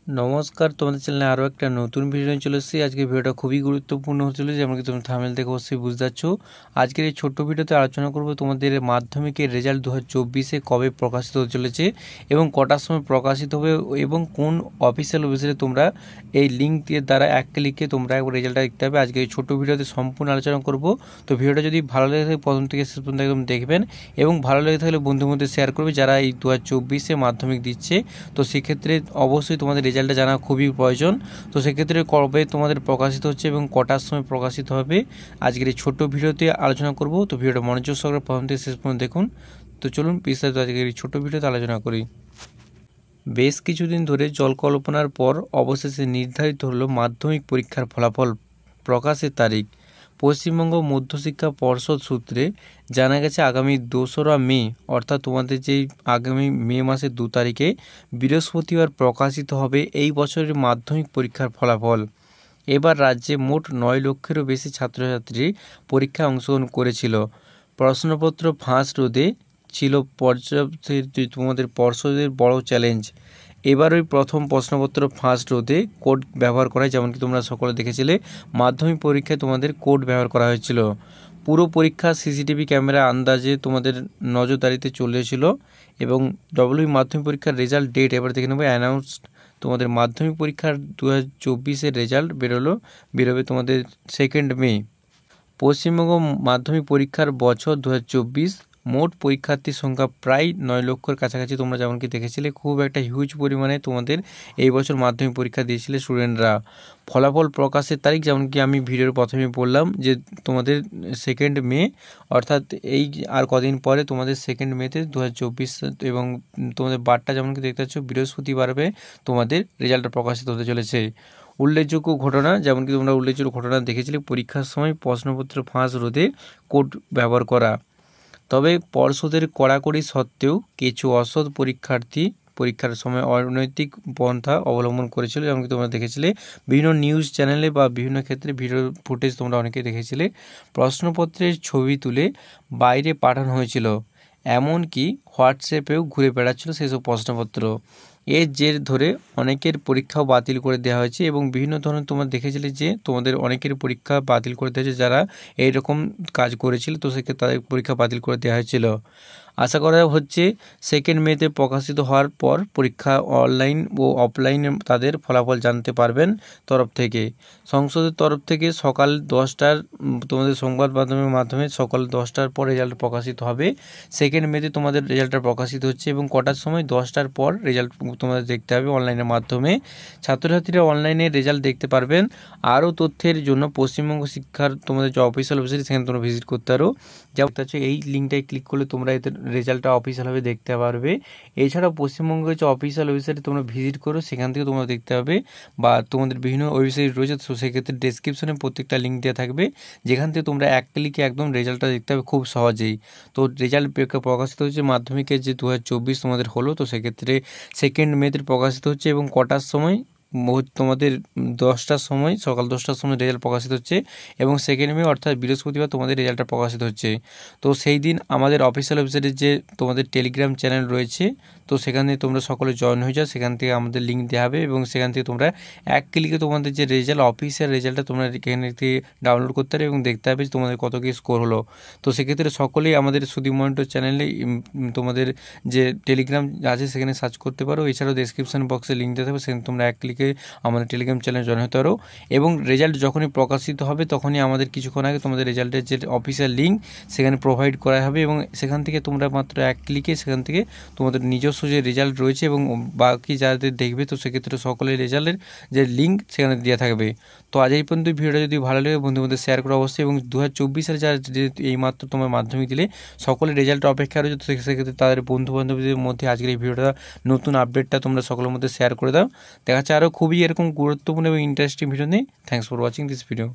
নমস্কার, তোমাদের চ্যানেলে আরও একটা নতুন ভিডিও নিয়ে চলে এসেছি। আজকে ভিডিওটা খুবই গুরুত্বপূর্ণ হতে চলেছে, যেমন কি তুমি থাম্বনেল দেখে অবশ্যই বুঝতে পারছো। আজকের এই ছোট্ট ভিডিওতে আলোচনা করব তোমাদের মাধ্যমিকের রেজাল্ট 2024-এ কবে প্রকাশিত হতে চলেছে এবং কটার সময় প্রকাশিত হবে এবং কোন অফিসিয়াল ওয়েবসাইটে তোমরা এই লিঙ্ক দিয়ে দ্বারা এক ক্লিকে তোমরা রেজাল্টটা দেখতে হবে। আজকে এই ছোট্ট ভিডিওতে সম্পূর্ণ আলোচনা করব। তো ভিডিওটা যদি ভালো লেগে থাকে প্রথম থেকে শেষ পর্যন্ত একদম দেখবেন এবং ভালো লেগে থাকলে বন্ধুর মধ্যে শেয়ার করবে যারা এই 2024-এ মাধ্যমিক দিচ্ছে। তো সেক্ষেত্রে অবশ্যই তোমাদের রেজাল্টটা জানা খুবই প্রয়োজন। তো সেক্ষেত্রে কবে তোমাদের প্রকাশিত হচ্ছে এবং কটার সময় প্রকাশিত হবে আজকের এই ছোট্ট ভিডিওতে আলোচনা করব। তো ভিডিওটা মনোযোগ সহকারে প্রথম থেকে শেষ পর্যন্ত দেখুন। তো চলুন বিস্তারিত আজকের এই ছোট্ট ভিডিওতে আলোচনা করি। বেশ কিছুদিন ধরে জল্পনার পর অবশেষে নির্ধারিত হলো মাধ্যমিক পরীক্ষার ফলাফল প্রকাশের তারিখ। পশ্চিমবঙ্গ মধ্যশিক্ষা পর্ষদ সূত্রে জানা গেছে আগামী 2রা মে অর্থাৎ তোমাদের যেই আগামী মে মাসের 2 তারিখে বৃহস্পতিবার প্রকাশিত হবে এই বছরের মাধ্যমিক পরীক্ষার ফলাফল। এবার রাজ্যে মোট 9 লক্ষেরও বেশি ছাত্রছাত্রী পরীক্ষায় অংশগ্রহণ করেছিল। প্রশ্নপত্র ফাঁস রোধে ছিল তোমাদের পর্ষদের বড় চ্যালেঞ্জ। এবার ওই প্রথম প্রশ্নপত্র ফাঁস রোধে কোড ব্যবহার করা হয়, যেমন কি তোমরা সকলে দেখেছিলে মাধ্যমিক পরীক্ষায় তোমাদের কোড ব্যবহার করা হয়েছিল। পুরো পরীক্ষা সিসিটিভি ক্যামেরা আন্দাজে তোমাদের নজরদারিতে চলেছিল এবং মাধ্যমিক পরীক্ষার রেজাল্ট ডেট এবার দেখে নেবো। অ্যানাউন্সড তোমাদের মাধ্যমিক পরীক্ষার 2024-এর রেজাল্ট বেরোবে তোমাদের 2 মে। পশ্চিমবঙ্গ মাধ্যমিক পরীক্ষার বছর 2024 মোট পরীক্ষার্থীর সংখ্যা প্রায় 9 লক্ষের কাছাকাছি। তোমরা যেমন কি দেখেছিলে খুব একটা হিউজ পরিমাণে তোমাদের এই বছর মাধ্যমিক পরীক্ষা দিয়েছিলে স্টুডেন্টরা। ফলাফল প্রকাশের তারিখ যেমন কি আমি ভিডিওর প্রথমে বললাম যে তোমাদের 2 মে অর্থাৎ এই আর কদিন পরে তোমাদের 2 মেতে 2024 এবং তোমাদের বারটা যেমন কি দেখতে পাচ্ছ বৃহস্পতিবারে তোমাদের রেজাল্টটা প্রকাশিত হতে চলেছে। উল্লেখযোগ্য ঘটনা যেমন কি তোমরা উল্লেখযোগ্য ঘটনা দেখেছিলে পরীক্ষার সময় প্রশ্নপত্র ফাঁস রোধে কোড ব্যবহার করা। তবে পর্ষদের কড়াকড়ি সত্ত্বেও কিছু অসৎ পরীক্ষার্থী পরীক্ষার সময় অনৈতিক পন্থা অবলম্বন করেছিল, যেমন কি তোমরা দেখেছিলে বিভিন্ন নিউজ চ্যানেলে বা বিভিন্ন ক্ষেত্রে ভিডিও ফুটেজ তোমরা অনেকেই দেখেছিলে। প্রশ্নপত্রের ছবি তুলে বাইরে পাঠানো হয়েছিল, এমনকি হোয়াটসঅ্যাপেও ঘুরে বেড়াচ্ছিল সেসব প্রশ্নপত্র। এর জের ধরে অনেকের পরীক্ষাও বাতিল করে দেওয়া হয়েছে এবং বিভিন্ন ধরনের তোমরা দেখেছিলে যে তোমাদের অনেকের পরীক্ষা বাতিল করে দেওয়া হয়েছে যারা এইরকম কাজ করেছিল। তো সেক্ষেত্রে তাদের পরীক্ষা বাতিল করে দেওয়া হয়েছিল। আশা করা হচ্ছে 2 মেতে প্রকাশিত হওয়ার পর পরীক্ষা অনলাইন ও অফলাইনে তাদের ফলাফল জানতে পারবেন তরফ থেকে। সংসদের তরফ থেকে সকাল 10টার তোমাদের সংবাদ মাধ্যমের মাধ্যমে সকাল 10টার পর রেজাল্ট প্রকাশিত হবে। 2 মেতে তোমাদের রেজাল্টটা প্রকাশিত হচ্ছে এবং কটার সময় 10টার পর রেজাল্ট তোমাদের দেখতে হবে অনলাইনের মাধ্যমে। ছাত্রছাত্রীরা অনলাইনে রেজাল্ট দেখতে পারবেন। আরও তথ্যের জন্য পশ্চিমবঙ্গ শিক্ষার তোমাদের যে অফিসিয়াল ওয়েবসাইট সেখানে তোমরা ভিজিট করতে পারো। যেমন হচ্ছে এই লিঙ্কটায় ক্লিক করলে তোমরা এতে রেজাল্টটা অফিসিয়ালভাবে দেখতে পারবে। এছাড়াও পশ্চিমবঙ্গের যে অফিসিয়াল ওয়েবসাইটে তোমরা ভিজিট করো সেখান থেকে তোমরা দেখতে পাবে বা তোমাদের বিভিন্ন ওয়েবসাইট রয়েছে। তো সেক্ষেত্রে ডেসক্রিপশনে প্রত্যেকটা লিঙ্ক দেওয়া থাকবে যেখান থেকে তোমরা এক ক্লিকে একদম রেজাল্টটা দেখতে হবে খুব সহজেই। তো রেজাল্ট প্রকাশিত হচ্ছে মাধ্যমিকের যে 2024 তোমাদের হলো। তো সেক্ষেত্রে 2 মেতে প্রকাশিত হচ্ছে এবং কটার সময় তোমাদের 10টার সময় সকাল 10টার সময় রেজাল্ট প্রকাশিত হচ্ছে এবং 2 মে অর্থাৎ বৃহস্পতিবার তোমাদের রেজাল্টটা প্রকাশিত হচ্ছে। তো সেই দিন আমাদের অফিসিয়াল ওয়েবসাইটে যে তোমাদের টেলিগ্রাম চ্যানেল রয়েছে তো সেখানে তোমরা সকলে জয়েন হয়ে যাও। সেখান থেকে আমাদের লিঙ্ক দেওয়া হবে এবং সেখান থেকে তোমরা এক ক্লিকে তোমাদের যে রেজাল্ট অফিসিয়াল রেজাল্টটা তোমরা এখানে থেকে ডাউনলোড করতে পারবে এবং দেখতে হবে তোমাদের কত কি স্কোর হলো। তো সেক্ষেত্রে সকলেই আমাদের সুদীপ মনিটর চ্যানেলে তোমাদের যে টেলিগ্রাম আছে সেখানে সার্চ করতে পারো। এছাড়াও ডেসক্রিপশন বক্সে লিঙ্ক দেওয়া থাকবে সেখানে তোমরা এক ক্লিকে আমাদের টেলিগ্রাম চ্যানেল জয়েন হতে পারো এবং রেজাল্ট যখনই প্রকাশিত হবে তখনই আমাদের কিছুক্ষণ আগে তোমাদের রেজাল্টের যে অফিসিয়াল লিঙ্ক সেখানে প্রোভাইড করা হবে এবং সেখান থেকে তোমরা মাত্র এক ক্লিকে সেখান থেকে তোমাদের নিজস্ব যে রেজাল্ট রয়েছে এবং বাকি যাদের দেখবে তো সেক্ষেত্রে সকলের রেজাল্টের যে লিঙ্ক সেখানে দেওয়া থাকবে। তো আজ এই পর্যন্ত ভিডিওটা যদি ভালো লাগে বন্ধুদের শেয়ার করা অবশ্যই এবং 2024 যারা এইমাত্র তোমার মাধ্যমিক দিলে সকলের রেজাল্টের অপেক্ষা রয়েছে। তো সেক্ষেত্রে তাদের বন্ধু বান্ধবীদের মধ্যে আজকের এই ভিডিওটা নতুন আপডেটটা তোমরা সকলের মধ্যে শেয়ার করে দাও। দেখা যাচ্ছে আরও খুবই এরকম গুরুত্বপূর্ণ এবং ইন্টারেস্টিং ভিডিও নিয়ে। Thanks for watching this video.